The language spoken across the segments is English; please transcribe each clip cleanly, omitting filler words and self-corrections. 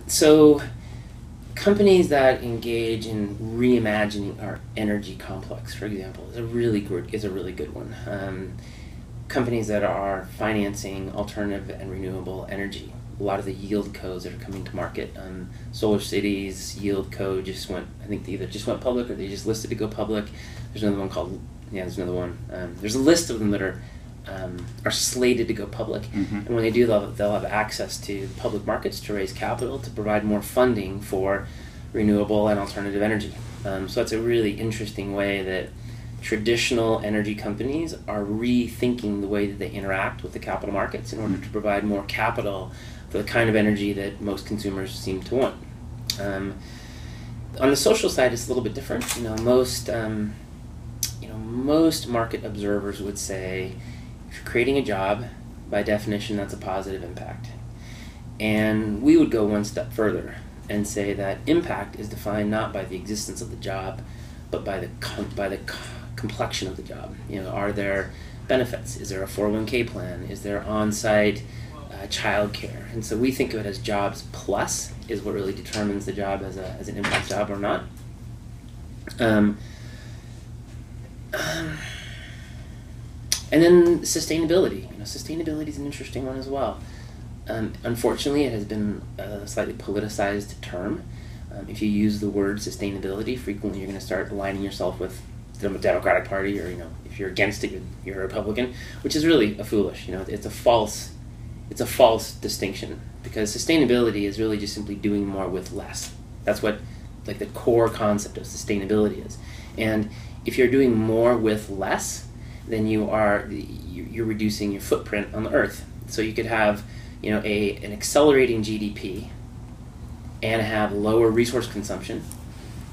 So companies that engage in reimagining our energy complex, for example, is a really good one. Companies that are financing alternative and renewable energy. A lot of the yield codes that are coming to market. Solar City's yield code just went, I think they either just went public or they just listed to go public. There's another one called, there's another one. There's a list of them that are slated to go public. Mm-hmm. And when they do, they'll have access to public markets to raise capital to provide more funding for renewable and alternative energy. So that's a really interesting way that traditional energy companies are rethinking the way that they interact with the capital markets in order to provide more capital for the kind of energy that most consumers seem to want. On the social side, it's a little bit different. Most market observers would say, if you're creating a job, by definition, that's a positive impact. And we would go one step further and say that impact is defined not by the existence of the job, but by the complexion of the job. Are there benefits? Is there a 401k plan? Is there on-site child care? And so we think of it as jobs plus is what really determines the job as an impact job or not. And then sustainability. Sustainability is an interesting one as well. Unfortunately, it has been a slightly politicized term. If you use the word sustainability, frequently you're going to start aligning yourself with the Democratic Party, or if you're against it, you're a Republican, which is really foolish. It's a false distinction, because sustainability is really just simply doing more with less. That's what the core concept of sustainability is. And if you're doing more with less, then you're reducing your footprint on the earth. So you could have an accelerating GDP and have lower resource consumption,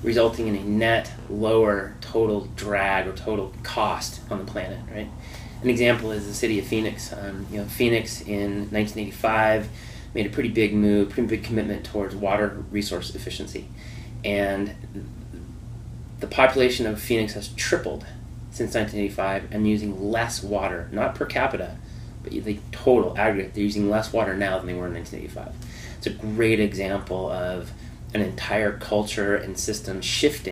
resulting in a net lower total drag or total cost on the planet, right? An example is the city of Phoenix. Phoenix in 1985 made a pretty big commitment towards water resource efficiency. And the population of Phoenix has tripled since 1985 and using less water, not per capita, but the total aggregate. They're using less water now than they were in 1985. It's a great example of an entire culture and system shifting